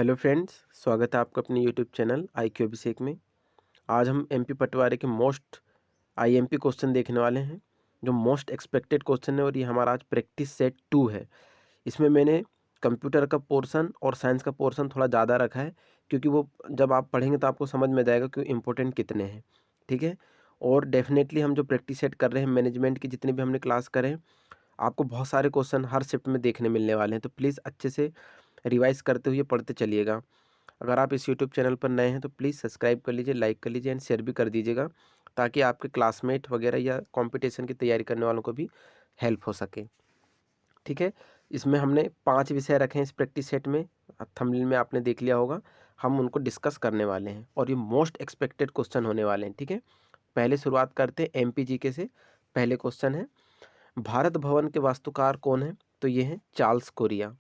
Hello friends, स्वागत है आपका अपने यूट्यूब चैनल IQ अभिषेक में। आज हम MP पटवारी के मोस्ट IMP क्वेश्चन देखने वाले हैं, जो मोस्ट एक्सपेक्टेड क्वेश्चन है और ये हमारा आज प्रैक्टिस सेट 2 है। इसमें मैंने कंप्यूटर का पोर्शन और साइंस का पोर्शन थोड़ा ज़्यादा रखा है, क्योंकि वो जब आप पढ़ेंगे तो आपको समझ में जाएगा कि इम्पोर्टेंट कितने हैं, ठीक है। और डेफिनेटली हम जो प्रैक्टिस सेट कर रहे हैं मैनेजमेंट की, जितने भी हमने क्लास करे हैं, आपको बहुत सारे क्वेश्चन हर शिफ्ट में देखने मिलने वाले हैं, तो प्लीज़ अच्छे से रिवाइज़ करते हुए पढ़ते चलिएगा। अगर आप इस यूट्यूब चैनल पर नए हैं तो प्लीज़ सब्सक्राइब कर लीजिए, लाइक कर लीजिए एंड शेयर भी कर दीजिएगा, ताकि आपके क्लासमेट वगैरह या कंपटीशन की तैयारी करने वालों को भी हेल्प हो सके, ठीक है। इसमें हमने 5 विषय रखे हैं इस प्रैक्टिस सेट में, थंबनेल में आपने देख लिया होगा। हम उनको डिस्कस करने वाले हैं और ये मोस्ट एक्सपेक्टेड क्वेश्चन होने वाले हैं, ठीक है। पहले शुरुआत करते हैं MPGK से। पहले क्वेश्चन है, भारत भवन के वास्तुकार कौन है? तो ये है चार्ल्स कोरिया।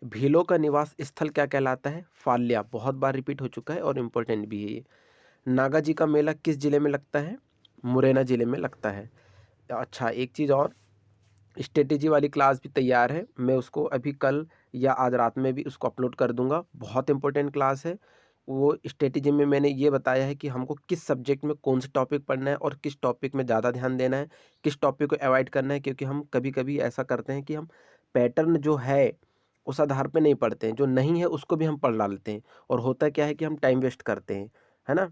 भीलों का निवास स्थल क्या कहलाता है? फाल्या। बहुत बार रिपीट हो चुका है और इम्पोर्टेंट भी है ये। नागा जी का मेला किस जिले में लगता है? मुरैना जिले में लगता है। अच्छा, एक चीज़ और, स्ट्रेटेजी वाली क्लास भी तैयार है, मैं उसको अभी कल या आज रात में भी उसको अपलोड कर दूंगा। बहुत इंपॉर्टेंट क्लास है वो। स्ट्रेटेजी में मैंने ये बताया है कि हमको किस सब्जेक्ट में कौन सा टॉपिक पढ़ना है और किस टॉपिक में ज़्यादा ध्यान देना है, किस टॉपिक को अवॉइड करना है, क्योंकि हम कभी कभी ऐसा करते हैं कि हम पैटर्न जो है उस आधार पे नहीं पढ़ते हैं, जो नहीं है उसको भी हम पढ़ डालते हैं, और होता क्या है कि हम टाइम वेस्ट करते हैं, है ना।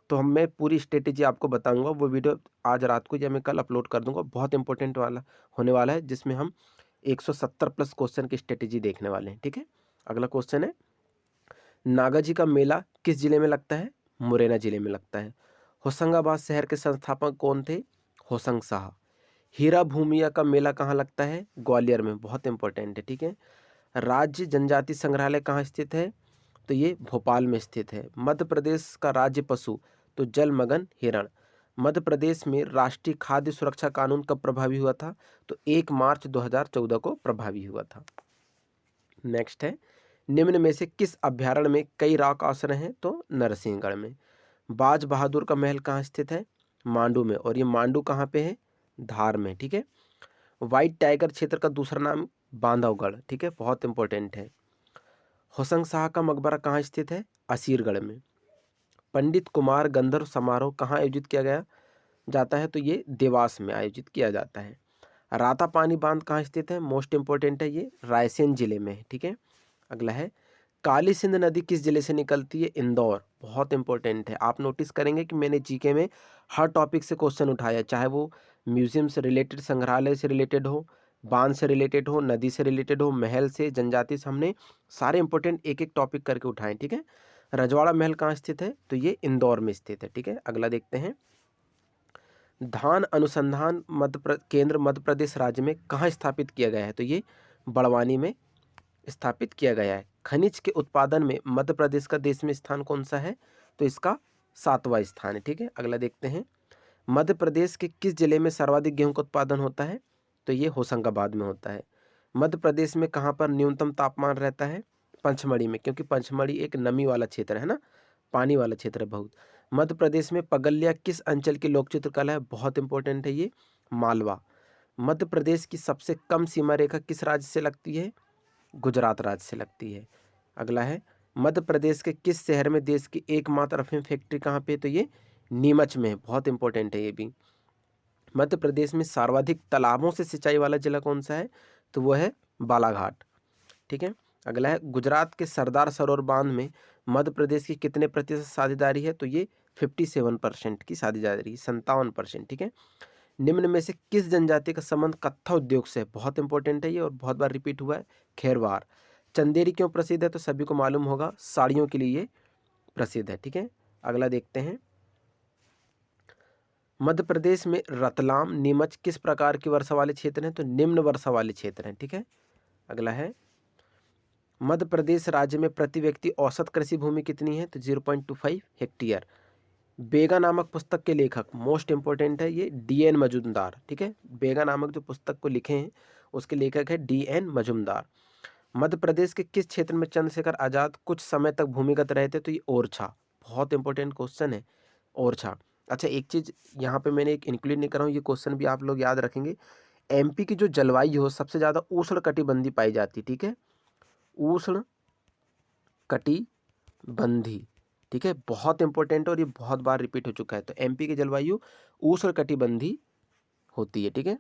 तो हम मैं पूरी स्ट्रेटेजी आपको बताऊंगा, वो वीडियो आज रात को या मैं कल अपलोड कर दूंगा। बहुत इंपॉर्टेंट वाला होने वाला है, जिसमें हम 170 प्लस क्वेश्चन की स्ट्रेटेजी देखने वाले हैं, ठीक है। अगला क्वेश्चन है, नागा जी का मेला किस जिले में लगता है? मुरैना जिले में लगता है। होशंगाबाद शहर के संस्थापक कौन थे? होशंग शाह। हीरा भूमिया का मेला कहाँ लगता है? ग्वालियर में। बहुत इंपॉर्टेंट है, ठीक है। राज्य जनजाति संग्रहालय कहाँ स्थित है? तो ये भोपाल में स्थित है। मध्य प्रदेश का राज्य पशु? तो जलमग्न हिरण। मध्य प्रदेश में राष्ट्रीय खाद्य सुरक्षा कानून कब प्रभावी हुआ था? तो 1 मार्च 2014 को प्रभावी हुआ था। नेक्स्ट है, निम्न में से किस अभ्यारण्य में कई रॉक आश्रय हैं? तो नरसिंहगढ़ में। बाज बहादुर का महल कहाँ स्थित है? मांडू में, और ये मांडू कहाँ पे है? धार में, ठीक है। व्हाइट टाइगर क्षेत्र का दूसरा नाम बांधवगढ़, ठीक है, बहुत इंपॉर्टेंट है। होशंग शाह का मकबरा कहाँ स्थित है? असीरगढ़ में। पंडित कुमार गंधर्व समारोह कहाँ आयोजित किया गया जाता है? तो ये देवास में आयोजित किया जाता है। राता पानी बांध कहाँ स्थित है? मोस्ट इंपॉर्टेंट है, ये रायसेन जिले में है, ठीक है। अगला है, काली सिंध नदी किस जिले से निकलती है? इंदौर। बहुत इंपॉर्टेंट है। आप नोटिस करेंगे कि मैंने जीके में हर टॉपिक से क्वेश्चन उठाया, चाहे वो म्यूजियम से रिलेटेड, संग्रहालय से रिलेटेड हो, बांध से रिलेटेड हो, नदी से रिलेटेड हो, महल से, जनजाति से, हमने सारे इंपॉर्टेंट एक एक टॉपिक करके उठाए, ठीक है। रजवाड़ा महल कहाँ स्थित है? तो ये इंदौर में स्थित है, ठीक है। अगला देखते हैं, धान अनुसंधान केंद्र मध्य प्रदेश राज्य में कहाँ स्थापित किया गया है? तो ये बड़वानी में स्थापित किया गया है। खनिज के उत्पादन में मध्य प्रदेश का देश में स्थान कौन सा है? तो इसका 7वां स्थान है, ठीक है। अगला देखते हैं, मध्य प्रदेश के किस जिले में सर्वाधिक गेहूं का उत्पादन होता है? तो ये होशंगाबाद में होता है। मध्य प्रदेश में कहाँ पर न्यूनतम तापमान रहता है? पंचमढ़ी में, क्योंकि पंचमढ़ी एक नमी वाला क्षेत्र है ना, पानी वाला क्षेत्र है बहुत। मध्य प्रदेश में पगलिया किस अंचल की लोक चित्रकला है? बहुत इंपॉर्टेंट है ये, मालवा। मध्य प्रदेश की सबसे कम सीमा रेखा किस राज्य से लगती है? गुजरात राज्य से लगती है। अगला है, मध्य प्रदेश के किस शहर में देश की एकमात्र अफीम फैक्ट्री कहाँ पे? तो ये नीमच में है। बहुत इंपॉर्टेंट है ये भी। मध्य प्रदेश में सर्वाधिक तालाबों से सिंचाई वाला जिला कौन सा है? तो वो है बालाघाट, ठीक है। अगला है, गुजरात के सरदार सरोवर बांध में मध्य प्रदेश की कितने प्रतिशत साझेदारी है? तो ये 57% की साझेदारी, 57%, ठीक है। निम्न में से किस जनजाति का संबंध कत्था उद्योग से है? बहुत इंपॉर्टेंट है ये और बहुत बार रिपीट हुआ है, खेरवार। चंदेरी क्यों प्रसिद्ध है? तो सभी को मालूम होगा, साड़ियों के लिए ये प्रसिद्ध है, ठीक है। अगला देखते हैं, मध्य प्रदेश में रतलाम, नीमच किस प्रकार की वर्षा वाले क्षेत्र हैं? तो निम्न वर्षा वाले क्षेत्र हैं, ठीक है। अगला है, मध्य प्रदेश राज्य में प्रति व्यक्ति औसत कृषि भूमि कितनी है? तो 0.25 हेक्टेयर। बेगा नामक पुस्तक के लेखक, मोस्ट इंपॉर्टेंट है ये, DN मजूमदार, ठीक है। बेगा नामक जो पुस्तक को लिखे हैं उसके लेखक है DN मजूमदार। मध्य प्रदेश के किस क्षेत्र में चंद्रशेखर आजाद कुछ समय तक भूमिगत रहे थे? तो ये ओरछा। बहुत इंपॉर्टेंट क्वेश्चन है, ओरछा। अच्छा, एक चीज यहाँ पे मैंने एक इंक्लूड नहीं कर रहा हूँ, ये क्वेश्चन भी आप लोग याद रखेंगे। MP की जो जलवायु हो सबसे ज्यादा उष्ण कटिबंधीय पाई जाती है, ठीक है। उष्ण कटिबंधी, ठीक है, बहुत इंपॉर्टेंट और ये बहुत बार रिपीट हो चुका है। तो एमपी की जलवायु उष्ण कटिबंधी होती है, ठीक है।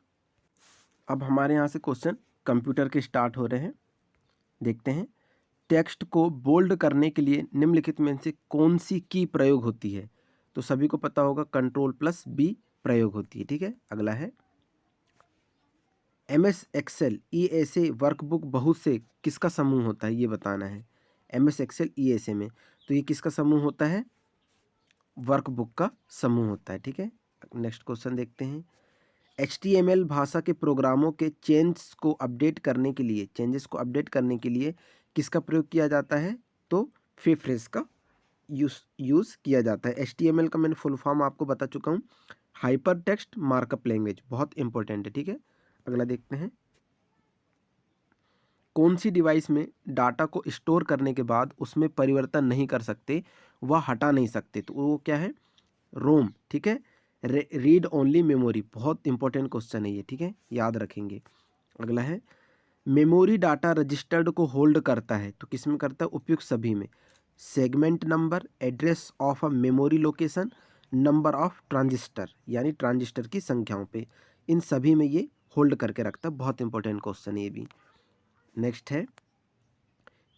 अब हमारे यहाँ से क्वेश्चन कंप्यूटर के स्टार्ट हो रहे हैं, देखते हैं। टेक्स्ट को बोल्ड करने के लिए निम्नलिखित में से कौन सी की प्रयोग होती है? तो सभी को पता होगा Ctrl+B प्रयोग होती है, ठीक है। अगला है MS एक्सेल ESA वर्कबुक बहुत से किसका समूह होता है, ये बताना है। MS एक्सेल ESA में तो ये किसका समूह होता है? वर्कबुक का समूह होता है, ठीक है। नेक्स्ट क्वेश्चन देखते हैं। HTML भाषा के प्रोग्रामों के चेंजेस को अपडेट करने के लिए किसका प्रयोग किया जाता है? तो फेफ्रेज का यूज़ किया जाता है। HTML का मैंने फुल फॉर्म आपको बता चुका हूँ, हाइपर टेक्स्ट मार्कअप लैंग्वेज, बहुत इंपॉर्टेंट है, ठीक है। अगला देखते हैं। कौन सी डिवाइस में डाटा को स्टोर करने के बाद उसमें परिवर्तन नहीं कर सकते, वह हटा नहीं सकते? तो वो क्या है? रोम, ठीक है। रीड ओनली मेमोरी, बहुत इंपॉर्टेंट क्वेश्चन है ये, ठीक है, याद रखेंगे। अगला है मेमोरी डाटा रजिस्टर्ड को होल्ड करता है, तो किस में करता है? उपयुक्त सभी में। Segment number, address of a memory location, number of transistor यानी ट्रांजिस्टर की संख्याओं पे, इन सभी में ये होल्ड करके रखता है। बहुत इंपॉर्टेंट क्वेश्चन है ये भी। नेक्स्ट है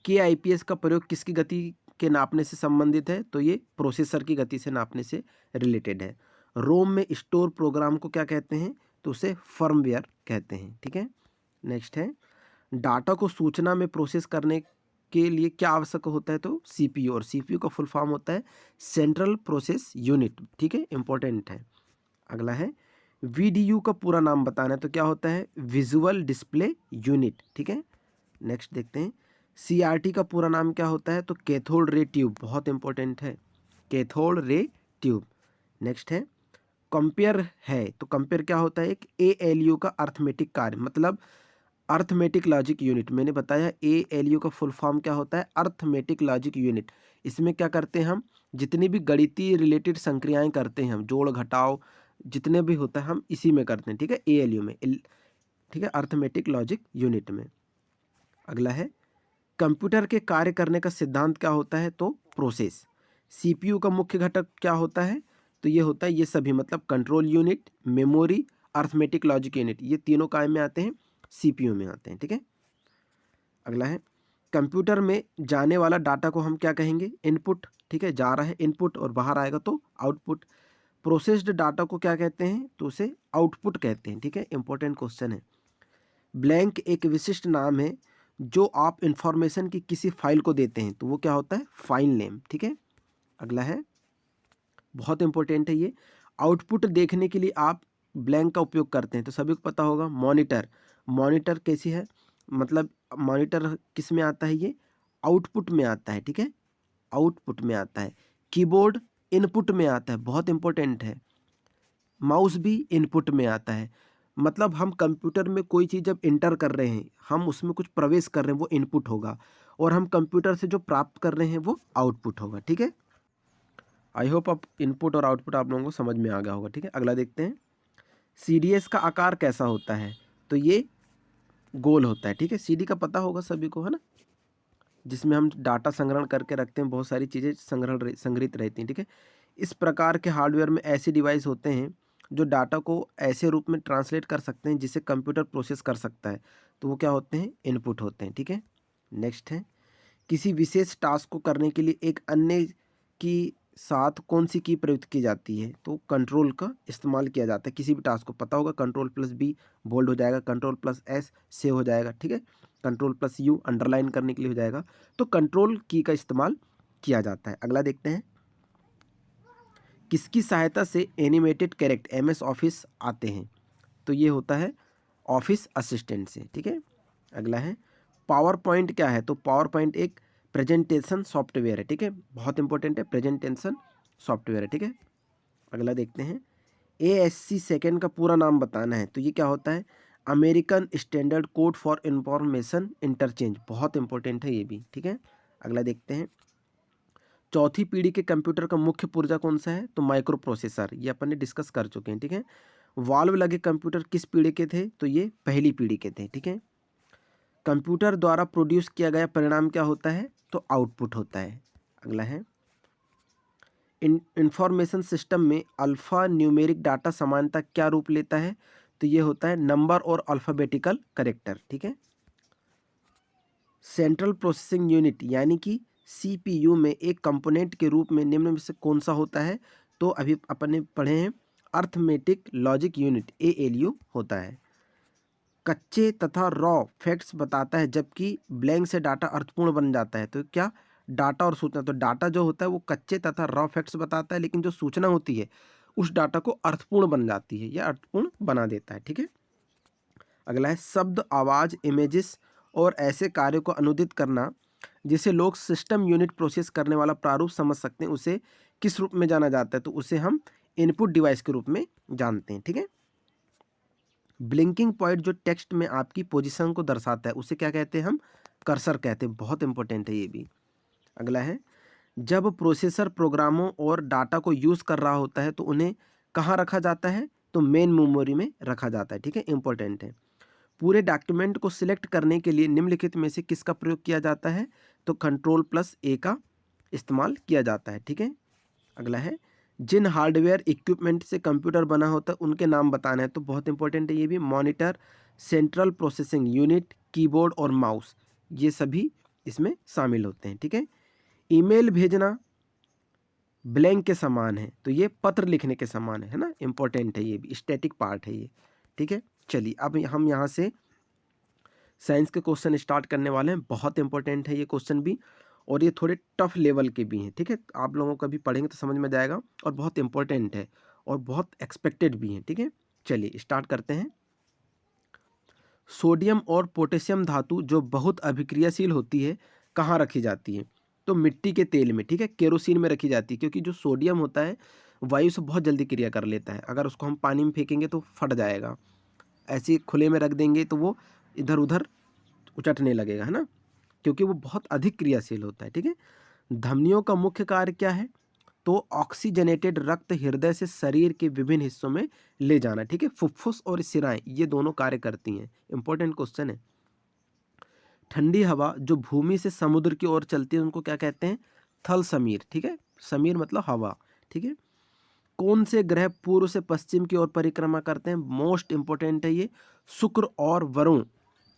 KIPS का प्रयोग किसकी गति के नापने से संबंधित है? तो ये प्रोसेसर की गति से नापने से रिलेटेड है। रोम में स्टोर प्रोग्राम को क्या कहते हैं? तो उसे फर्मवेयर कहते हैं, ठीक है। नेक्स्ट है डाटा को सूचना में प्रोसेस करने के लिए क्या आवश्यक होता है? तो CPU, और CPU का फुल फॉर्म होता है सेंट्रल प्रोसेस यूनिट, ठीक है, इंपॉर्टेंट है। अगला है VDU का पूरा नाम बताना है, तो क्या होता है? विजुअल डिस्प्ले यूनिट, ठीक है। नेक्स्ट देखते हैं CRT का पूरा नाम क्या होता है? तो कैथोड रे ट्यूब, बहुत इंपॉर्टेंट है, कैथोड रे ट्यूब। नेक्स्ट है कंपेयर है, तो कंपेयर क्या होता है? एक ALU का अर्थमेटिक कार्य, मतलब अर्थमेटिक लॉजिक यूनिट। मैंने बताया ALU का फुल फॉर्म क्या होता है? Arithmetic logic unit. इसमें क्या करते हैं हम? जितनी भी गणितीय रिलेटेड संक्रियाएं करते हैं हम, जोड़ घटाव जितने भी होता है हम इसी में करते हैं, ठीक है, ALU में, ठीक है, अर्थमेटिक लॉजिक यूनिट में। अगला है कंप्यूटर के कार्य करने का सिद्धांत क्या होता है? तो प्रोसेस। CPU का मुख्य घटक क्या होता है? तो ये होता है ये सभी, मतलब control unit, memory, arithmetic logic unit, ये तीनों काय में आते हैं? CPU में आते हैं, ठीक है। अगला है कंप्यूटर में जाने वाला डाटा को हम क्या कहेंगे? इनपुट, ठीक है, जा रहा है इनपुट और बाहर आएगा तो आउटपुट। प्रोसेस्ड डाटा को क्या कहते हैं? तो उसे आउटपुट कहते हैं, ठीक है, इंपॉर्टेंट क्वेश्चन है। ब्लैंक एक विशिष्ट नाम है जो आप इंफॉर्मेशन की किसी फाइल को देते हैं, तो वो क्या होता है? फाइल नेम, ठीक है। अगला है बहुत इंपॉर्टेंट है ये, आउटपुट देखने के लिए आप ब्लैंक का उपयोग करते हैं, तो सभी को पता होगा मॉनिटर। मॉनिटर कैसी है? मतलब मॉनिटर किस में आता है? ये आउटपुट में आता है, ठीक है, आउटपुट में आता है। कीबोर्ड इनपुट में आता है, बहुत इंपॉर्टेंट है। माउस भी इनपुट में आता है, मतलब हम कंप्यूटर में कोई चीज़ जब इंटर कर रहे हैं, हम उसमें कुछ प्रवेश कर रहे हैं, वो इनपुट होगा, और हम कंप्यूटर से जो प्राप्त कर रहे हैं वो आउटपुट होगा, ठीक है। आई होप अब इनपुट और आउटपुट आप लोगों को समझ में आ गया होगा, ठीक है। अगला देखते हैं CDS का आकार कैसा होता है? तो ये गोल होता है, ठीक है। CD का पता होगा सभी को, है ना, जिसमें हम डाटा संग्रहण करके रखते हैं, बहुत सारी चीज़ें संग्रहित रहती हैं, ठीक है। इस प्रकार के हार्डवेयर में ऐसे डिवाइस होते हैं जो डाटा को ऐसे रूप में ट्रांसलेट कर सकते हैं जिसे कंप्यूटर प्रोसेस कर सकता है, तो वो क्या होते हैं? इनपुट होते हैं, ठीक है। नेक्स्ट है किसी विशेष टास्क को करने के लिए एक अन्य की साथ कौन सी की प्रयुक्त की जाती है? तो कंट्रोल का इस्तेमाल किया जाता है। किसी भी टास्क को पता होगा Ctrl+B बोल्ड हो जाएगा, Ctrl+S सेव हो जाएगा, ठीक है, Ctrl+U अंडरलाइन करने के लिए हो जाएगा, तो कंट्रोल की का इस्तेमाल किया जाता है। अगला देखते हैं किसकी सहायता से एनिमेटेड कैरेक्टर MS ऑफिस आते हैं? तो ये होता है ऑफिस असिस्टेंट से, ठीक है। अगला है पावर पॉइंट क्या है? तो पावर पॉइंट एक प्रेजेंटेशन सॉफ्टवेयर है, ठीक है, बहुत इंपॉर्टेंट है, प्रेजेंटेशन सॉफ्टवेयर है, ठीक है। अगला देखते हैं ASC सेकेंड का पूरा नाम बताना है, तो ये क्या होता है? American standard code for information interchange, बहुत इंपॉर्टेंट है ये भी, ठीक है। अगला देखते हैं चौथी पीढ़ी के कंप्यूटर का मुख्य पुर्जा कौन सा है? तो माइक्रो प्रोसेसर, ये अपन ने डिस्कस कर चुके हैं, ठीक है। वाल्व लगे कंप्यूटर किस पीढ़ी के थे? तो ये पहली पीढ़ी के थे, ठीक है। कंप्यूटर द्वारा प्रोड्यूस किया गया परिणाम क्या होता है? तो आउटपुट होता है। अगला है इंफॉर्मेशन सिस्टम में अल्फा न्यूमेरिक डाटा सामान्यतः क्या रूप लेता है? तो ये होता है नंबर और अल्फ़ाबेटिकल कैरेक्टर। ठीक है। सेंट्रल प्रोसेसिंग यूनिट यानी कि सीपीयू में एक कंपोनेंट के रूप में निम्न में से कौन सा होता है? तो अभी अपन ने पढ़े हैं अर्थमेटिक लॉजिक यूनिट एएलयू होता है। कच्चे तथा रॉ फैक्ट्स बताता है जबकि ब्लैंक से डाटा अर्थपूर्ण बन जाता है। तो क्या डाटा और सूचना, तो डाटा जो होता है वो कच्चे तथा रॉ फैक्ट्स बताता है, लेकिन जो सूचना होती है उस डाटा को अर्थपूर्ण बन जाती है या अर्थपूर्ण बना देता है। ठीक है। अगला है शब्द, आवाज, इमेजेस और ऐसे कार्यों को अनुदित करना जिसे लोग सिस्टम यूनिट प्रोसेस करने वाला प्रारूप समझ सकते हैं, उसे किस रूप में जाना जाता है? तो उसे हम इनपुट डिवाइस के रूप में जानते हैं। ठीक है। ब्लिंकिंग पॉइंट जो टेक्स्ट में आपकी पोजीशन को दर्शाता है उसे क्या कहते हैं? हम कर्सर कहते हैं। बहुत इंपॉर्टेंट है ये भी। अगला है जब प्रोसेसर प्रोग्रामों और डाटा को यूज़ कर रहा होता है तो उन्हें कहाँ रखा जाता है? तो मेन मेमोरी में रखा जाता है। ठीक है, इंपॉर्टेंट है। पूरे डॉक्यूमेंट को सिलेक्ट करने के लिए निम्नलिखित में से किसका प्रयोग किया जाता है? तो कंट्रोल+A का इस्तेमाल किया जाता है। ठीक है। अगला है जिन हार्डवेयर इक्विपमेंट से कंप्यूटर बना होता है उनके नाम बताना है। तो बहुत इंपॉर्टेंट है ये भी। Monitor, central processing unit, keyboard और माउस, ये सभी इसमें शामिल होते हैं। ठीक है। ईमेल भेजना ब्लैंक के समान है, तो ये पत्र लिखने के समान है ना। इंपॉर्टेंट है ये भी, स्टैटिक पार्ट है ये। ठीक है। चलिए अब हम यहाँ से साइंस के क्वेश्चन स्टार्ट करने वाले हैं। बहुत इंपॉर्टेंट है ये क्वेश्चन भी, और ये थोड़े टफ लेवल के भी हैं। ठीक है। आप लोगों का भी पढ़ेंगे तो समझ में जाएगा, और बहुत इंपॉर्टेंट है और बहुत एक्सपेक्टेड भी है। ठीक है। चलिए स्टार्ट करते हैं। सोडियम और पोटेशियम धातु जो बहुत अभिक्रियाशील होती है कहाँ रखी जाती है? तो मिट्टी के तेल में। ठीक है। केरोसिन में रखी जाती है, क्योंकि जो सोडियम होता है वायु से बहुत जल्दी क्रिया कर लेता है। अगर उसको हम पानी में फेंकेंगे तो फट जाएगा, ऐसे ही खुले में रख देंगे तो वो इधर उधर उचटने लगेगा, है ना, क्योंकि वो बहुत अधिक क्रियाशील होता है। ठीक है। धमनियों का मुख्य कार्य क्या है? तो ऑक्सीजनेटेड रक्त हृदय से शरीर के विभिन्न हिस्सों में ले जाना। ठीक है। फुफ्फुस और शिराएं ये दोनों कार्य करती हैं। इंपॉर्टेंट क्वेश्चन है। ठंडी हवा जो भूमि से समुद्र की ओर चलती है उनको क्या कहते हैं? थल समीर। ठीक है। समीर मतलब हवा। ठीक है। कौन से ग्रह पूर्व से पश्चिम की ओर परिक्रमा करते हैं? मोस्ट इंपॉर्टेंट है ये, शुक्र और वरुण।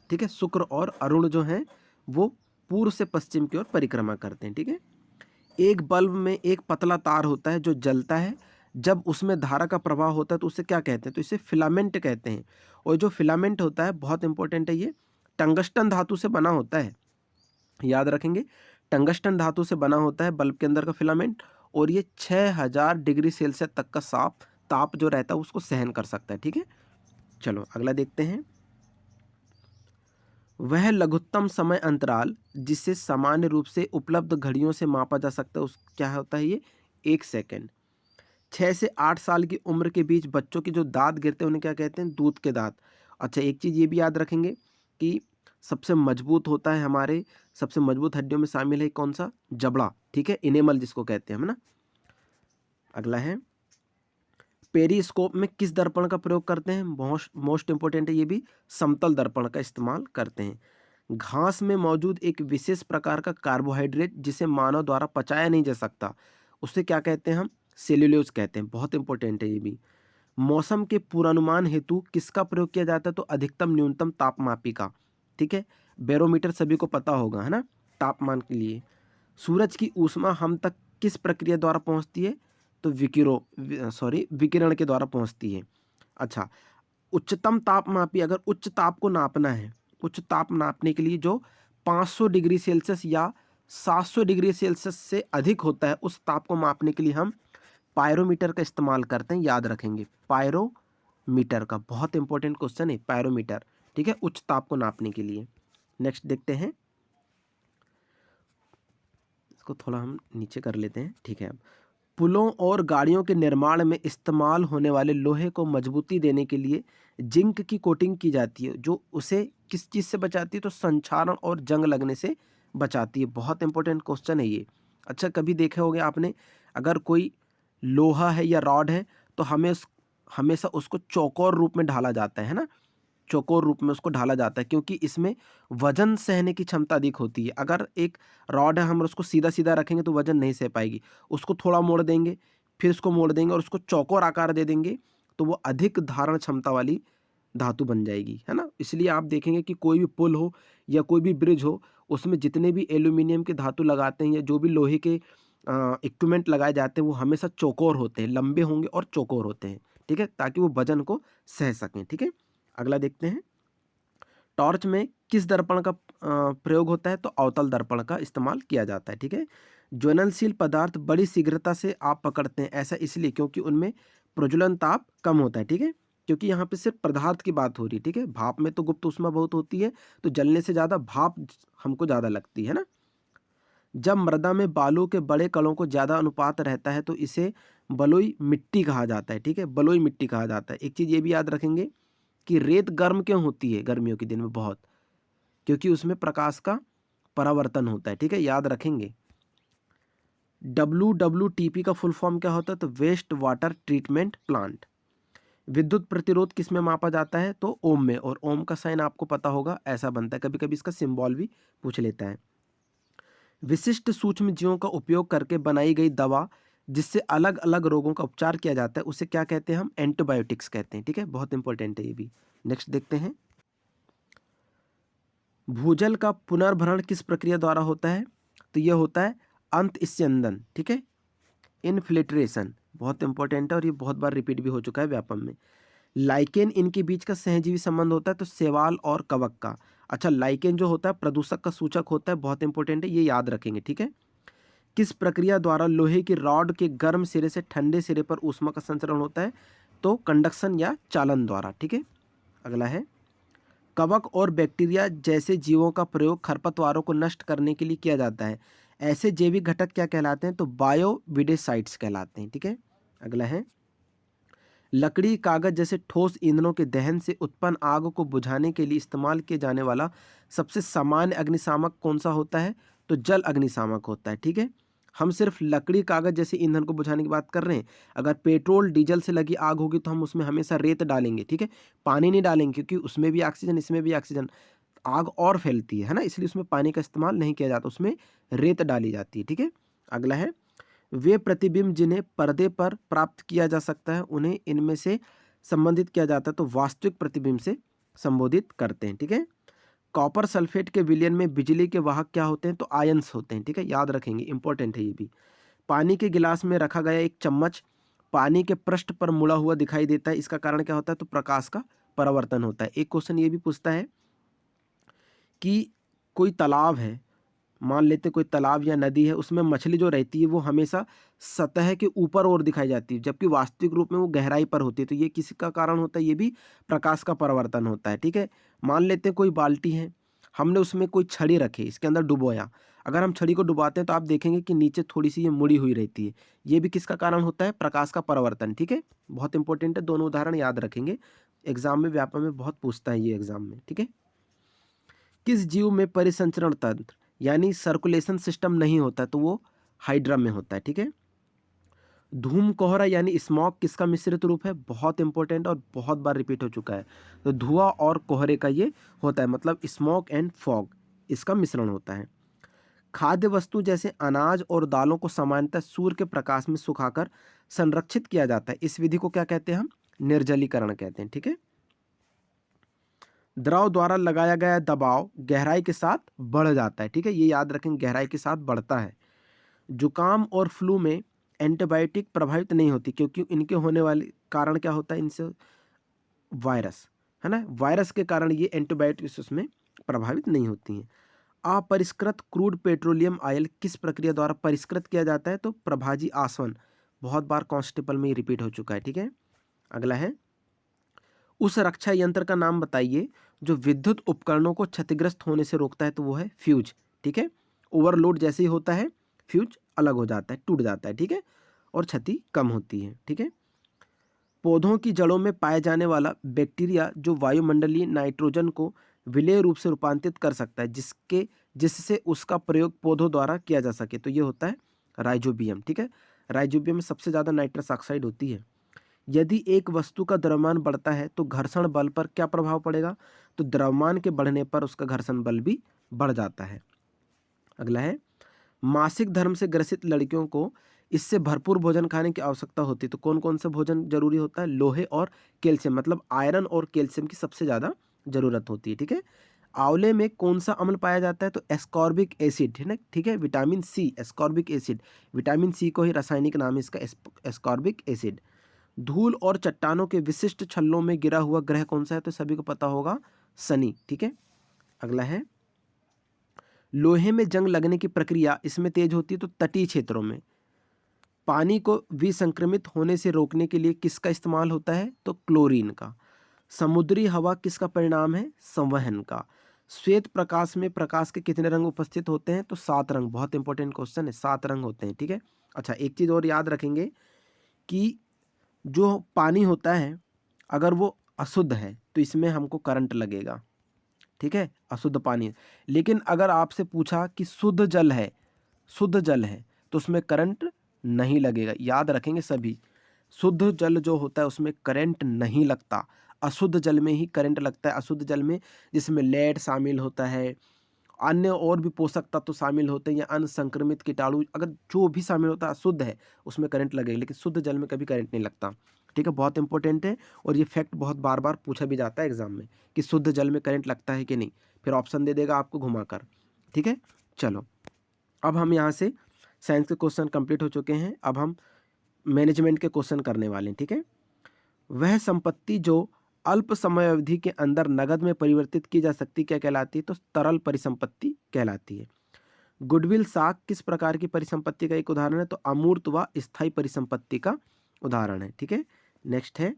ठीक है। शुक्र और अरुण जो हैं वो पूर्व से पश्चिम की ओर परिक्रमा करते हैं। ठीक है। एक बल्ब में एक पतला तार होता है जो जलता है, जब उसमें धारा का प्रवाह होता है तो उसे क्या कहते हैं? तो इसे फिलामेंट कहते हैं। और जो फिलामेंट होता है बहुत इंपॉर्टेंट है ये, टंगस्टन धातु से बना होता है। याद रखेंगे, टंगस्टन धातु से बना होता है बल्ब के अंदर का फिलामेंट, और ये 6000 डिग्री सेल्सियस तक का साफ ताप जो रहता है उसको सहन कर सकता है। ठीक है। चलो अगला देखते हैं। वह लघुत्तम समय अंतराल जिसे सामान्य रूप से उपलब्ध घड़ियों से मापा जा सकता है उस क्या होता है? ये 1 सेकंड। 6 से 8 साल की उम्र के बीच बच्चों के जो दांत गिरते हैं उन्हें क्या कहते हैं? दूध के दांत। अच्छा, एक चीज़ ये भी याद रखेंगे कि सबसे मजबूत होता है हमारे, सबसे मजबूत हड्डियों में शामिल है कौन सा? जबड़ा। ठीक है। इनेमल जिसको कहते हैं हम ना। अगला है पेरिस्कोप में किस दर्पण का प्रयोग करते हैं? मोस्ट इंपॉर्टेंट है ये भी, समतल दर्पण का इस्तेमाल करते हैं। घास में मौजूद एक विशेष प्रकार का कार्बोहाइड्रेट जिसे मानव द्वारा पचाया नहीं जा सकता उसे क्या कहते हैं? हम सेल्यूलोज कहते हैं। बहुत इंपॉर्टेंट है ये भी। मौसम के पूर्वानुमान हेतु किसका प्रयोग किया जाता है? तो अधिकतम न्यूनतम तापमापी का। ठीक है। बैरोमीटर सभी को पता होगा, है ना, तापमान के लिए। सूरज की ऊष्मा हम तक किस प्रक्रिया द्वारा पहुंचती है? तो विकिरण के द्वारा पहुंचती है। अच्छा, उच्चतम तापमापी, अगर उच्च ताप को नापना है, उच्च ताप नापने के लिए जो 500 डिग्री सेल्सियस या 700 डिग्री सेल्सियस से अधिक होता है उस ताप को मापने के लिए हम पायरोमीटर का इस्तेमाल करते हैं। याद रखेंगे, पायरोमीटर का बहुत इंपॉर्टेंट क्वेश्चन है पायरोमीटर। ठीक है। उच्च ताप को नापने के लिए। नेक्स्ट देखते हैं, इसको थोड़ा हम नीचे कर लेते हैं। ठीक है। अब पुलों और गाड़ियों के निर्माण में इस्तेमाल होने वाले लोहे को मजबूती देने के लिए जिंक की कोटिंग की जाती है, जो उसे किस चीज़ से बचाती है? तो संक्षारण और जंग लगने से बचाती है। बहुत इंपॉर्टेंट क्वेश्चन है ये। अच्छा, कभी देखे होगे आपने, अगर कोई लोहा है या रॉड है तो हमेशा उसको चौकोर रूप में ढाला जाता है ना, चौकोर रूप में उसको ढाला जाता है, क्योंकि इसमें वजन सहने की क्षमता अधिक होती है। अगर एक रॉड है, हम उसको सीधा सीधा रखेंगे तो वजन नहीं सह पाएगी, उसको थोड़ा मोड़ देंगे, फिर उसको मोड़ देंगे और उसको चौकोर आकार दे देंगे तो वो अधिक धारण क्षमता वाली धातु बन जाएगी, है ना। इसलिए आप देखेंगे कि कोई भी पुल हो या कोई भी ब्रिज हो, उसमें जितने भी एल्यूमिनियम के धातु लगाते हैं या जो भी लोहे के इक्विपमेंट लगाए जाते हैं वो हमेशा चौकोर होते हैं, लंबे होंगे और चौकोर होते हैं, ठीक है, ताकि वो वजन को सह सकें, ठीक है। अगला देखते हैं, टॉर्च में किस दर्पण का प्रयोग होता है, तो अवतल दर्पण का इस्तेमाल किया जाता है, ठीक है। ज्वलनशील पदार्थ बड़ी शीघ्रता से आप पकड़ते हैं, ऐसा इसलिए क्योंकि उनमें प्रज्वलन ताप कम होता है, ठीक है, क्योंकि यहाँ पे सिर्फ पदार्थ की बात हो रही है, ठीक है। भाप में तो गुप्त ऊष्मा बहुत होती है, तो जलने से ज़्यादा भाप हमको ज़्यादा लगती है ना। जब मृदा में बालू के बड़े कणों को ज़्यादा अनुपात रहता है तो इसे बलुई मिट्टी कहा जाता है, ठीक है, बलुई मिट्टी कहा जाता है। एक चीज़ ये भी याद रखेंगे कि रेत गर्म क्यों होती है गर्मियों के दिन में बहुत, क्योंकि उसमें प्रकाश का परावर्तन होता है, ठीक है, याद रखेंगे। WWTP का फुल फॉर्म क्या होता है, तो वेस्ट वाटर ट्रीटमेंट प्लांट। विद्युत प्रतिरोध किस में मापा जाता है, तो ओम में, और ओम का साइन आपको पता होगा, ऐसा बनता है, कभी कभी इसका सिंबल भी पूछ लेता है। विशिष्ट सूक्ष्म जीवों का उपयोग करके बनाई गई दवा जिससे अलग अलग रोगों का उपचार किया जाता है उसे क्या कहते हैं, हम एंटीबायोटिक्स कहते हैं, ठीक है, बहुत इंपॉर्टेंट है ये भी। नेक्स्ट देखते हैं, भूजल का पुनर्भरण किस प्रक्रिया द्वारा होता है, तो यह होता है अंतस्यंदन, ठीक है, इनफिल्ट्रेशन, बहुत इंपॉर्टेंट है और ये बहुत बार रिपीट भी हो चुका है व्यापम में। लाइकेन इनके बीच का सहजीवी संबंध होता है, तो शैवाल और कवक का। अच्छा, लाइकेन जो होता है प्रदूषक का सूचक होता है, बहुत इंपॉर्टेंट है, ये याद रखेंगे, ठीक है। किस प्रक्रिया द्वारा लोहे की रॉड के गर्म सिरे से ठंडे सिरे पर ऊष्मा का संचरण होता है, तो कंडक्शन या चालन द्वारा, ठीक है। अगला है, कवक और बैक्टीरिया जैसे जीवों का प्रयोग खरपतवारों को नष्ट करने के लिए किया जाता है, ऐसे जैविक घटक क्या कहलाते हैं, तो बायोविडेसाइट्स कहलाते हैं, ठीक है। अगला है, लकड़ी कागज जैसे ठोस ईंधनों के दहन से उत्पन्न आग को बुझाने के लिए इस्तेमाल किए जाने वाला सबसे सामान्य अग्निशामक कौन सा होता है, तो जल अग्निशामक होता है, ठीक है। हम सिर्फ लकड़ी कागज जैसे ईंधन को बुझाने की बात कर रहे हैं, अगर पेट्रोल डीजल से लगी आग होगी तो हम उसमें हमेशा रेत डालेंगे, ठीक है, पानी नहीं डालेंगे, क्योंकि उसमें भी ऑक्सीजन इसमें भी ऑक्सीजन, आग और फैलती है ना, इसलिए उसमें पानी का इस्तेमाल नहीं किया जाता, उसमें रेत डाली जाती है, ठीक है। अगला है, वे प्रतिबिंब जिन्हें पर्दे पर प्राप्त किया जा सकता है उन्हें इनमें से संबंधित किया जाता है, तो वास्तविक प्रतिबिंब से संबोधित करते हैं, ठीक है। कॉपर सल्फेट के विलयन में बिजली के वाहक क्या होते हैं, तो आयंस होते हैं, ठीक है, याद रखेंगे, इंपॉर्टेंट है ये भी। पानी के गिलास में रखा गया एक चम्मच पानी के पृष्ठ पर मुड़ा हुआ दिखाई देता है, इसका कारण क्या होता है, तो प्रकाश का परावर्तन होता है। एक क्वेश्चन ये भी पूछता है कि कोई तालाब है, मान लेते कोई तालाब या नदी है, उसमें मछली जो रहती है वो हमेशा सतह के ऊपर और दिखाई जाती है, जबकि वास्तविक रूप में वो गहराई पर होती है, तो ये किसी का कारण होता है, ये भी प्रकाश का परावर्तन होता है, ठीक है। मान लेते कोई बाल्टी है, हमने उसमें कोई छड़ी रखी, इसके अंदर डुबोया, अगर हम छड़ी को डुबाते हैं तो आप देखेंगे कि नीचे थोड़ी सी ये मुड़ी हुई रहती है, ये भी किसका कारण होता है, प्रकाश का परावर्तन, ठीक है। बहुत इंपॉर्टेंट है, दोनों उदाहरण याद रखेंगे, एग्जाम में व्यापक में बहुत पूछता है ये एग्जाम में, ठीक है। किस जीव में परिसंचरण तंत्र यानी सर्कुलेशन सिस्टम नहीं होता, तो वो हाइड्रा में होता है, ठीक है। धूम कोहरा यानी स्मॉग किसका मिश्रित रूप है, बहुत इंपॉर्टेंट और बहुत बार रिपीट हो चुका है, तो धुआं और कोहरे का ये होता है, मतलब स्मोक एंड फॉग, इसका मिश्रण होता है। खाद्य वस्तु जैसे अनाज और दालों को सामान्यतः सूर्य के प्रकाश में सुखाकर संरक्षित किया जाता है, इस विधि को क्या कहते हैं, हम निर्जलीकरण कहते हैं, ठीक है। द्रव द्वारा लगाया गया दबाव गहराई के साथ बढ़ जाता है, ठीक है, ये याद रखें, गहराई के साथ बढ़ता है। जुकाम और फ्लू में एंटीबायोटिक प्रभावित नहीं होती, क्योंकि इनके होने वाले कारण क्या होता है, इनसे वायरस, है ना, वायरस के कारण ये एंटीबायोटिक्स उसमें प्रभावित नहीं होती हैं। अपरिष्कृत क्रूड पेट्रोलियम ऑयल किस प्रक्रिया द्वारा परिष्कृत किया जाता है, तो प्रभाजी आसवन, बहुत बार कॉन्स्टेबल में रिपीट हो चुका है, ठीक है। अगला है, उस रक्षा यंत्र का नाम बताइए जो विद्युत उपकरणों को क्षतिग्रस्त होने से रोकता है, तो वो है फ्यूज, ठीक है। ओवरलोड जैसे ही होता है फ्यूज अलग हो जाता है, टूट जाता है, ठीक है, और क्षति कम होती है, ठीक है। पौधों की जड़ों में पाए जाने वाला बैक्टीरिया जो वायुमंडलीय नाइट्रोजन को विलेय रूप से रूपांतरित कर सकता है, जिससे उसका प्रयोग पौधों द्वारा किया जा सके, तो ये होता है राइजोबियम, ठीक है। राइजोबियम में सबसे ज़्यादा नाइट्रस ऑक्साइड होती है। यदि एक वस्तु का द्रव्यमान बढ़ता है तो घर्षण बल पर क्या प्रभाव पड़ेगा? तो द्रव्यमान के बढ़ने पर उसका घर्षण बल भी बढ़ जाता है। अगला है, मासिक धर्म से ग्रसित लड़कियों को इससे भरपूर भोजन खाने की आवश्यकता होती है। तो कौन कौन सा भोजन जरूरी होता है? लोहे और कैल्शियम, मतलब आयरन और कैल्शियम की सबसे ज़्यादा जरूरत होती है। ठीक है। आंवले में कौन सा अम्ल पाया जाता है? तो एस्कॉर्बिक एसिड है ना। ठीक है। Vitamin C, ascorbic acid, vitamin C को ही रासायनिक नाम है इसका एस्कॉर्बिक एसिड। धूल और चट्टानों के विशिष्ट छल्लों में गिरा हुआ ग्रह कौन सा है? तो सभी को पता होगा, शनि। ठीक है। अगला है, लोहे में जंग लगने की प्रक्रिया इसमें तेज होती है तो तटीय क्षेत्रों में। पानी को विसंक्रमित होने से रोकने के लिए किसका इस्तेमाल होता है? तो क्लोरीन का। समुद्री हवा किसका परिणाम है? संवहन का। श्वेत प्रकाश में प्रकाश के कितने रंग उपस्थित होते हैं? तो 7 रंग। बहुत इंपॉर्टेंट क्वेश्चन है, 7 रंग होते हैं। ठीक है। अच्छा, एक चीज और याद रखेंगे कि जो पानी होता है अगर वो अशुद्ध है तो इसमें हमको करंट लगेगा। ठीक है, अशुद्ध पानी। लेकिन अगर आपसे पूछा कि शुद्ध जल है, शुद्ध जल है, तो उसमें करंट नहीं लगेगा। याद रखेंगे सभी, शुद्ध जल जो होता है उसमें करंट नहीं लगता, अशुद्ध जल में ही करंट लगता है। अशुद्ध जल में जिसमें लेड शामिल होता है, अन्य और भी पोषक तत्व शामिल होते हैं, या अन्य संक्रमित कीटाणु, अगर जो भी शामिल होता है अशुद्ध है उसमें करंट लगेगा, लेकिन शुद्ध जल में कभी करंट नहीं लगता। ठीक है, बहुत इंपॉर्टेंट है। और ये फैक्ट बहुत बार बार पूछा भी जाता है एग्जाम में कि शुद्ध जल में करंट लगता है कि नहीं, फिर ऑप्शन दे देगा आपको घुमाकर। ठीक है, चलो अब हम यहाँ से साइंस के क्वेश्चन कंप्लीट हो चुके हैं। अब हम मैनेजमेंट के क्वेश्चन करने वाले हैं। ठीक है, वह संपत्ति जो अल्प समय अवधि के अंदर नगद में परिवर्तित की जा सकती क्या कहलाती है? तो तरल परिसंपत्ति कहलाती है। गुडविल साख किस प्रकार की परिसंपत्ति का एक उदाहरण है? तो अमूर्त व स्थायी परिसंपत्ति का उदाहरण है। ठीक है, नेक्स्ट है,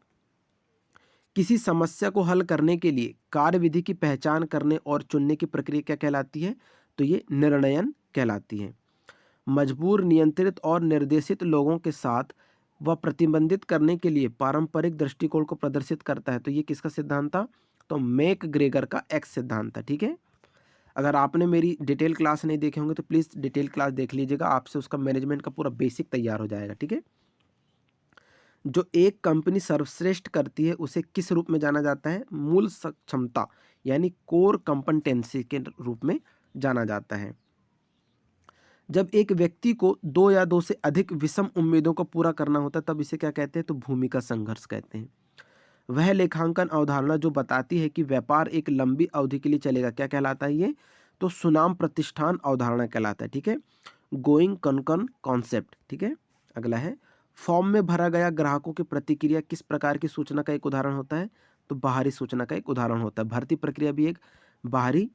किसी समस्या को हल करने के लिए कार्यविधि की पहचान करने और चुनने की प्रक्रिया क्या कहलाती है? तो ये निर्णयन कहलाती है। मजबूर, नियंत्रित और निर्देशित लोगों के साथ वह प्रतिबंधित करने के लिए पारंपरिक दृष्टिकोण को प्रदर्शित करता है। तो ये किसका सिद्धांत था? तो मैक ग्रेगर का एक्स सिद्धांत था। ठीक है, अगर आपने मेरी डिटेल क्लास नहीं देखे होंगे तो प्लीज़ डिटेल क्लास देख लीजिएगा, आपसे उसका मैनेजमेंट का पूरा बेसिक तैयार हो जाएगा। ठीक है, जो एक कंपनी सर्वश्रेष्ठ करती है उसे किस रूप में जाना जाता है? मूल क्षमता यानी कोर कंपटेंसी के रूप में जाना जाता है। जब एक व्यक्ति को 2 या 2 से अधिक विषम उम्मीदों को पूरा करना होता है तब इसे क्या कहते हैं? तो भूमिका संघर्ष कहते हैं। वह लेखांकन अवधारणा जो बताती है कि व्यापार एक लंबी अवधि के लिए चलेगा क्या कहलाता है? ये तो सुनाम प्रतिष्ठान अवधारणा कहलाता है। ठीक है, गोइंग कनकन कॉन्सेप्ट। ठीक है, अगला है, फॉर्म में भरा गया ग्राहकों की प्रतिक्रिया किस प्रकार की सूचना का एक उदाहरण होता है? तो बाहरी सूचना का एक उदाहरण होता है। भर्ती प्रक्रिया भी एक बाहरी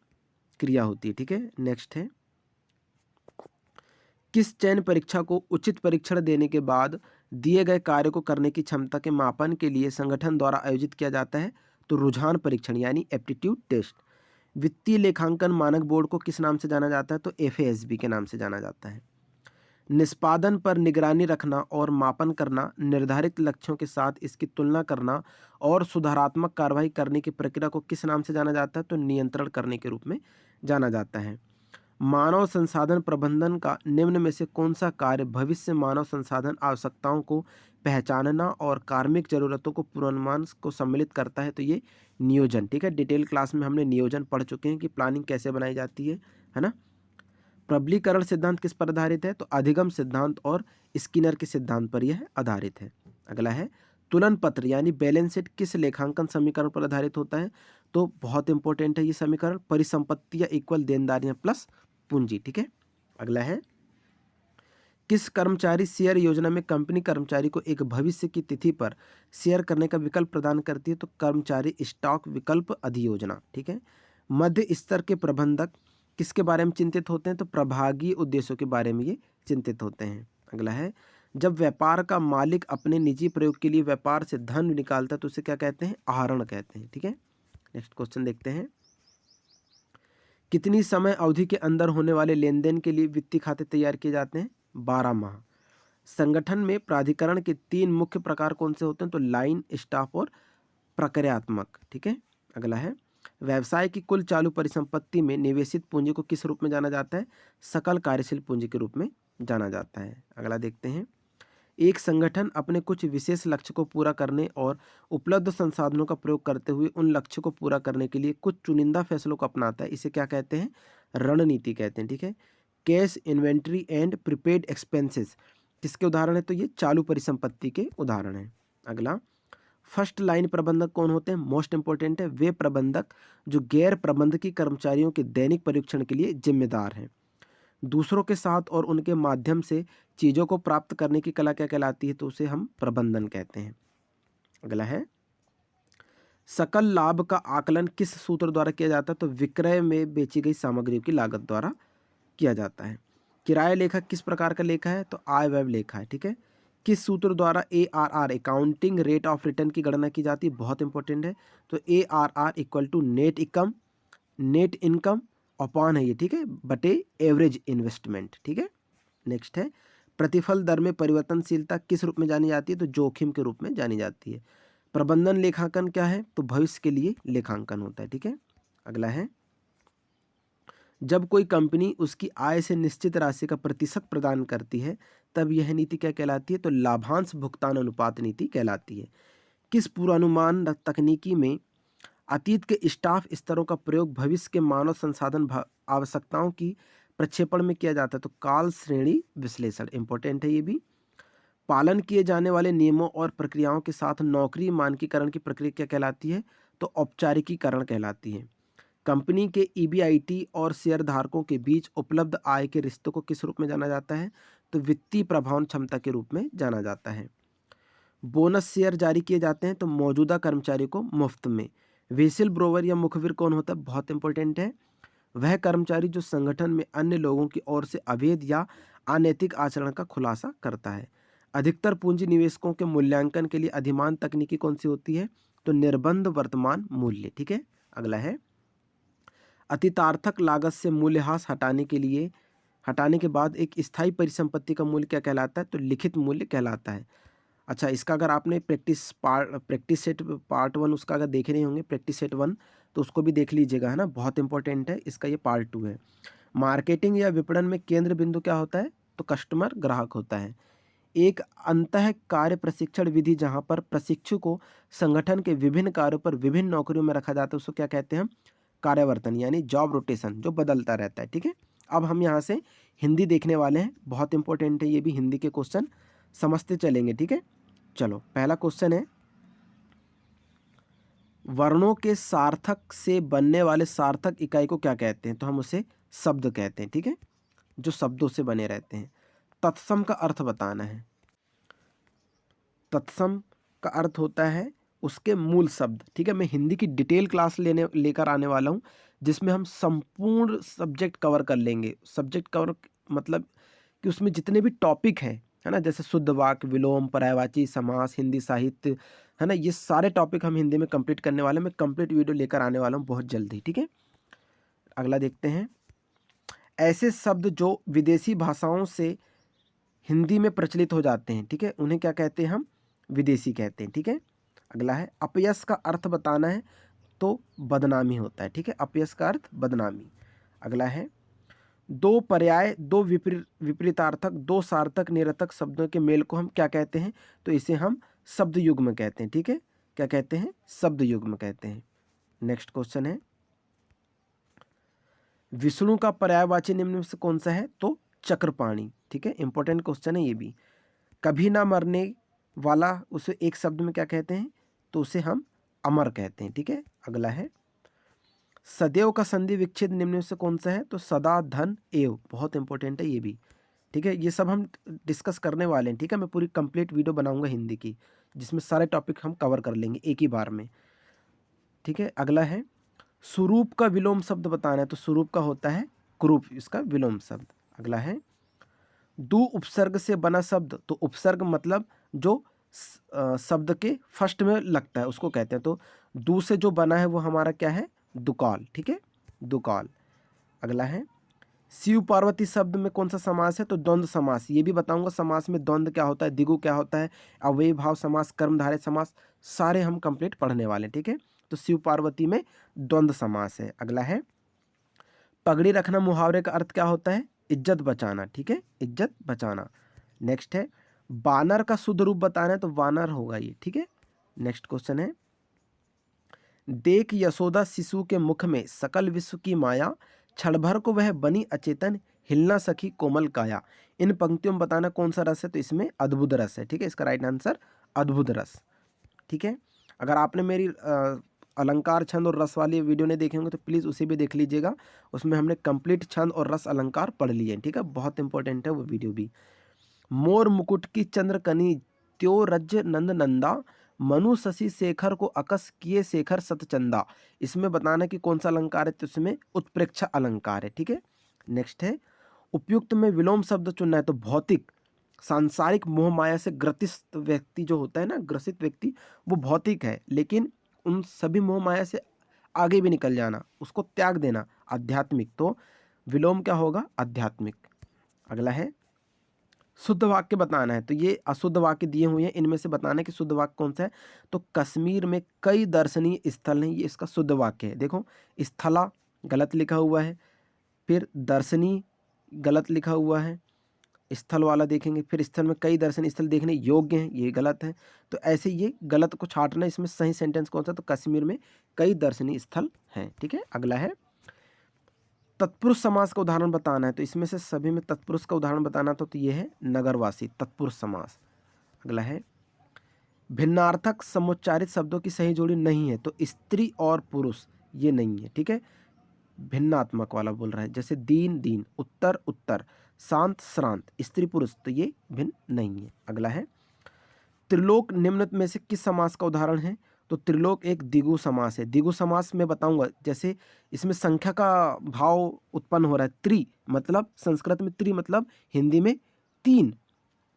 क्रिया होती है। ठीक है, नेक्स्ट है, किस चयन परीक्षा को उचित परीक्षण देने के बाद दिए गए कार्य को करने की क्षमता के मापन के लिए संगठन द्वारा आयोजित किया जाता है? तो रुझान परीक्षण यानी एप्टीट्यूड टेस्ट। वित्तीय लेखांकन मानक बोर्ड को किस नाम से जाना जाता है? तो एफएएसबी के नाम से जाना जाता है। निष्पादन पर निगरानी रखना और मापन करना, निर्धारित लक्ष्यों के साथ इसकी तुलना करना और सुधारात्मक कार्रवाई करने की प्रक्रिया को किस नाम से जाना जाता है? तो नियंत्रण करने के रूप में जाना जाता है। मानव संसाधन प्रबंधन का निम्न में से कौन सा कार्य भविष्य मानव संसाधन आवश्यकताओं को पहचानना और कार्मिक जरूरतों को पूर्वानुमान को सम्मिलित करता है? तो ये नियोजन। ठीक है, डिटेल क्लास में हमने नियोजन पढ़ चुके हैं कि प्लानिंग कैसे बनाई जाती है ना। प्रबलीकरण सिद्धांत किस पर आधारित है? तो अधिगम सिद्धांत और स्किनर के सिद्धांत पर यह आधारित है। अगला है, तुलन पत्र यानी बैलेंस शीट किस लेखांकन समीकरण पर आधारित होता है? तो बहुत इंपॉर्टेंट है ये समीकरण, परिसंपत्तियां इक्वल देनदारियां प्लस पूंजी। ठीक है, अगला है, किस कर्मचारी शेयर योजना में कंपनी कर्मचारी को एक भविष्य की तिथि पर शेयर करने का विकल्प प्रदान करती है? तो कर्मचारी स्टॉक विकल्प अधियोजना। ठीक है, मध्य स्तर के प्रबंधक किसके बारे में चिंतित होते हैं? तो प्रभागीय उद्देश्यों के बारे में ये चिंतित होते हैं। अगला है, जब व्यापार का मालिक अपने निजी प्रयोग के लिए व्यापार से धन निकालता है तो उसे क्या कहते हैं? आहरण कहते हैं। ठीक है, नेक्स्ट क्वेश्चन देखते हैं, कितनी समय अवधि के अंदर होने वाले लेन देन के लिए वित्तीय खाते तैयार किए जाते हैं? 12 माह। संगठन में प्राधिकरण के 3 मुख्य प्रकार कौन से होते हैं? तो लाइन, स्टाफ और प्रक्रियात्मक। ठीक है, अगला है, व्यवसाय की कुल चालू परिसंपत्ति में निवेशित पूंजी को किस रूप में जाना जाता है? सकल कार्यशील पूंजी के रूप में जाना जाता है। अगला देखते हैं, एक संगठन अपने कुछ विशेष लक्ष्य को पूरा करने और उपलब्ध संसाधनों का प्रयोग करते हुए उन लक्ष्य को पूरा करने के लिए कुछ चुनिंदा फैसलों को अपनाता है, इसे क्या कहते हैं? रणनीति कहते हैं। ठीक है। Cash, inventory and prepaid expenses किसके उदाहरण है? तो ये चालू परिसंपत्ति के उदाहरण हैं। अगला, फर्स्ट लाइन प्रबंधक कौन होते हैं? मोस्ट इंपॉर्टेंट है, वे प्रबंधक जो गैर प्रबंधकीय कर्मचारियों के दैनिक परीक्षण के लिए जिम्मेदार हैं। दूसरों के साथ और उनके माध्यम से चीज़ों को प्राप्त करने की कला क्या कहलाती है? तो उसे हम प्रबंधन कहते हैं। अगला है, सकल लाभ का आकलन किस सूत्र द्वारा किया जाता है? तो विक्रय में बेची गई सामग्री की लागत द्वारा किया जाता है। किराया लेखा किस प्रकार का लेखा है? तो आय व्यय लेखा है। ठीक है। किस सूत्र द्वारा ARR accounting rate of return की गणना की जाती है? बहुत इंपॉर्टेंट है। तो ARR equal to net income upon है ये, ठीक है, बटे एवरेज इन्वेस्टमेंट। ठीक है। नेक्स्ट है, प्रतिफल दर में परिवर्तनशीलता किस रूप में जानी जाती है? तो जोखिम के रूप में जानी जाती है। प्रबंधन लेखांकन क्या है? तो भविष्य के लिए लेखांकन होता है। ठीक है। अगला है, जब कोई कंपनी उसकी आय से निश्चित राशि का प्रतिशत प्रदान करती है तब यह नीति क्या कहलाती है? तो लाभांश भुगतान अनुपात नीति कहलाती है। किस पूर्वानुमान तकनीकी में अतीत के स्टाफ स्तरों का प्रयोग भविष्य के मानव संसाधन आवश्यकताओं की प्रक्षेपण में किया जाता है? तो काल श्रेणी विश्लेषण इंपॉर्टेंट है ये भी। पालन किए जाने वाले नियमों और प्रक्रियाओं के साथ नौकरी मानकीकरण की प्रक्रिया क्या कहलाती है? तो औपचारिकीकरण कहलाती है। कंपनी के EBIT और शेयरधारकों के बीच उपलब्ध आय के रिश्तों को किस रूप में जाना जाता है? तो वित्तीय प्रभावन क्षमता के रूप में जाना जाता है। बोनस शेयर जारी किए जाते हैं तो मौजूदा कर्मचारी को मुफ्त में। व्हिसिल ब्लोअर या मुखबिर कौन होता है? बहुत इंपॉर्टेंट है, वह कर्मचारी जो संगठन में अन्य लोगों की ओर से अवैध या अनैतिक आचरण का खुलासा करता है। अधिकतर पूंजी निवेशकों के मूल्यांकन के लिए अधिमान तकनीकी कौन सी होती है? तो निर्बंध वर्तमान मूल्य। ठीक है। अगला है, अतितार्थक लागत से मूल्यह्रास हटाने के बाद एक स्थायी परिसंपत्ति का मूल्य क्या कहलाता है? तो लिखित मूल्य कहलाता है। अच्छा, इसका अगर आपने प्रैक्टिस सेट पार्ट 1 उसका अगर देखे नहीं होंगे, प्रैक्टिस सेट 1, तो उसको भी देख लीजिएगा, है ना, बहुत इंपॉर्टेंट है। इसका ये पार्ट 2 है। मार्केटिंग या विपणन में केंद्र बिंदु क्या होता है? तो कस्टमर, ग्राहक होता है। एक अंतः कार्य प्रशिक्षण विधि जहाँ पर प्रशिक्षु को संगठन के विभिन्न कार्यों पर विभिन्न नौकरियों में रखा जाता है उसको क्या कहते हैं हम? कार्यावर्तन, यानी जॉब रोटेशन, जो बदलता रहता है। ठीक है। अब हम यहाँ से हिंदी देखने वाले हैं, बहुत इंपॉर्टेंट है ये भी, हिंदी के क्वेश्चन समझते चलेंगे। ठीक है। चलो, पहला क्वेश्चन है, वर्णों के सार्थक से बनने वाले सार्थक इकाई को क्या कहते हैं? तो हम उसे शब्द कहते हैं। ठीक है, जो शब्दों से बने रहते हैं। तत्सम का अर्थ बताना है। तत्सम का अर्थ होता है उसके मूल शब्द। ठीक है, मैं हिंदी की डिटेल क्लास लेकर आने वाला हूँ जिसमें हम संपूर्ण सब्जेक्ट कवर कर लेंगे। सब्जेक्ट कवर मतलब कि उसमें जितने भी टॉपिक हैं, है ना, जैसे शुद्ध वाक्य, विलोम, पर्यायवाची समास, हिंदी साहित्य, है ना, ये सारे टॉपिक हम हिंदी में कंप्लीट करने वाले हैं। मैं कंप्लीट वीडियो लेकर आने वाला हूँ बहुत जल्दी। ठीक है। अगला देखते हैं, ऐसे शब्द जो विदेशी भाषाओं से हिंदी में प्रचलित हो जाते हैं, ठीक है, उन्हें क्या कहते हैं? हम विदेशी कहते हैं। ठीक है। अगला है, अपयश का अर्थ बताना है तो बदनामी होता है। ठीक है, अपयश का अर्थ बदनामी। अगला है, दो पर्याय, दो विपरीतार्थक, दो सार्थक निरर्थक शब्दों के मेल को हम क्या कहते हैं? तो इसे हम शब्द युग्म कहते हैं। ठीक है, क्या कहते हैं? शब्द युग्म कहते हैं। नेक्स्ट क्वेश्चन है, विष्णु का पर्यायवाची निम्न में से कौन सा है? तो चक्रपाणी। ठीक है, इंपॉर्टेंट क्वेश्चन है ये भी। कभी ना मरने वाला, उसे एक शब्द में क्या कहते हैं? तो उसे हम अमर कहते हैं। ठीक है। अगला है, सदैव का संधि विच्छेद निम्न में से कौन सा है? तो सदा, धन, एव। बहुत इंपॉर्टेंट है ये भी। ठीक है, ये सब हम डिस्कस करने वाले हैं। ठीक है, मैं पूरी कंप्लीट वीडियो बनाऊंगा हिंदी की जिसमें सारे टॉपिक हम कवर कर लेंगे एक ही बार में। ठीक है। अगला है, स्वरूप का विलोम शब्द बताना है तो स्वरूप का होता है कुरूप, इसका विलोम शब्द। अगला है, दो उपसर्ग से बना शब्द, तो उपसर्ग मतलब जो शब्द के फर्स्ट में लगता है उसको कहते हैं। तो दू से जो बना है वो हमारा क्या है? दुकाल। ठीक है, दुकाल। अगला है, शिव पार्वती शब्द में कौन सा समास है? तो द्वंद्व समास। ये भी बताऊंगा समास में द्वंद्व क्या होता है, द्विगु क्या होता है, अव्ययी भाव समास, कर्मधारय समास, सारे हम कंप्लीट पढ़ने वाले हैं। ठीक है, तो शिव पार्वती में द्वंद्व समास है। अगला है, पगड़ी रखना मुहावरे का अर्थ क्या होता है? इज्जत बचाना। ठीक है, इज्जत बचाना। नेक्स्ट है, बानर का शुद्ध रूप बताना है तो वानर होगा ये, ठीक है। नेक्स्ट क्वेश्चन है, देख यशोदा शिशु के मुख में सकल विश्व की माया, क्षण भर को वह बनी अचेतन, हिलना सखी कोमल काया। इन पंक्तियों में बताना कौन सा रस है, तो इसमें अद्भुत रस है, ठीक है। इसका राइट आंसर अद्भुत रस, ठीक है। अगर आपने मेरी अलंकार छंद और रस वाली वीडियो नहीं देखे होंगे तो प्लीज़ उसे भी देख लीजिएगा, उसमें हमने कंप्लीट छंद और रस अलंकार पढ़ लिए, ठीक है। बहुत इंपॉर्टेंट है वो वीडियो भी। मोर मुकुट की चंद्रकनी, त्यो रज नंद नंदा, मनु शशि शेखर को अकस किए शेखर सतचंदा। इसमें बताना कि कौन सा अलंकार है, तो इसमें उत्प्रेक्षा अलंकार है, ठीक है। नेक्स्ट है, उपयुक्त में विलोम शब्द चुनना है तो भौतिक, सांसारिक मोह माया से ग्रसित व्यक्ति जो होता है ना, ग्रसित व्यक्ति, वो भौतिक है, लेकिन उन सभी मोह माया से आगे भी निकल जाना, उसको त्याग देना, आध्यात्मिक। तो विलोम क्या होगा, आध्यात्मिक। अगला है, शुद्ध वाक्य बताना है, तो ये अशुद्ध वाक्य दिए हुए हैं, इनमें से बताना है कि शुद्ध वाक्य कौन सा है। तो कश्मीर में कई दर्शनीय स्थल हैं, ये इसका शुद्ध वाक्य है। देखो, स्थला गलत लिखा हुआ है, फिर दर्शनीय गलत लिखा हुआ है, स्थल वाला देखेंगे, फिर स्थल में कई दर्शनीय स्थल देखने योग्य हैं, ये गलत है। तो ऐसे ये गलत को छांटना, इसमें सही सेंटेंस कौन सा, तो कश्मीर में कई दर्शनीय स्थल हैं, ठीक है। अगला है, तत्पुरुष समास का उदाहरण बताना है, तो इसमें से सभी में तत्पुरुष का उदाहरण बताना तो ये है नगरवासी, तत्पुरुष समास। अगला है, भिन्नार्थक समुच्चारित शब्दों की सही जोड़ी नहीं है, तो स्त्री और पुरुष ये नहीं है, ठीक है। भिन्नात्मक वाला बोल रहा है, जैसे दीन दीन, उत्तर उत्तर, शांत श्रांत, स्त्री पुरुष, तो ये भिन्न नहीं है। अगला है, त्रिलोक निम्न में से किस समास का उदाहरण है, तो त्रिलोक एक द्विगु समास है। द्विगु समास में बताऊंगा, जैसे इसमें संख्या का भाव उत्पन्न हो रहा है, त्रि मतलब संस्कृत में त्रि मतलब हिंदी में तीन,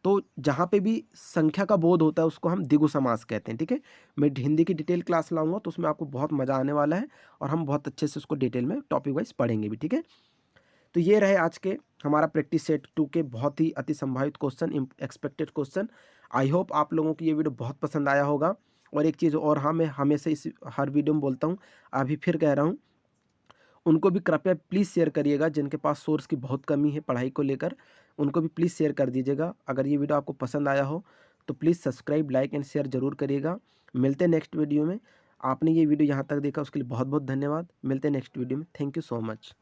तो जहाँ पे भी संख्या का बोध होता है उसको हम द्विगु समास कहते हैं, ठीक है। मैं हिंदी की डिटेल क्लास लाऊंगा तो उसमें आपको बहुत मज़ा आने वाला है और हम बहुत अच्छे से उसको डिटेल में टॉपिक वाइज पढ़ेंगे भी, ठीक है। तो ये रहे आज के हमारा प्रैक्टिस सेट 2 के बहुत ही अति संभावित question, expected question. I hope आप लोगों को ये वीडियो बहुत पसंद आया होगा। और एक चीज़ और, हाँ, मैं हमेशा इस हर वीडियो में बोलता हूँ, अभी फिर कह रहा हूँ, उनको भी कृपया प्लीज़ शेयर करिएगा जिनके पास सोर्स की बहुत कमी है पढ़ाई को लेकर, उनको भी प्लीज़ शेयर कर दीजिएगा। अगर ये वीडियो आपको पसंद आया हो तो please subscribe, like and share ज़रूर करिएगा। मिलते हैं नेक्स्ट वीडियो में। आपने ये वीडियो यहाँ तक देखा उसके लिए बहुत बहुत धन्यवाद। मिलते हैं नेक्स्ट वीडियो में। Thank you so much.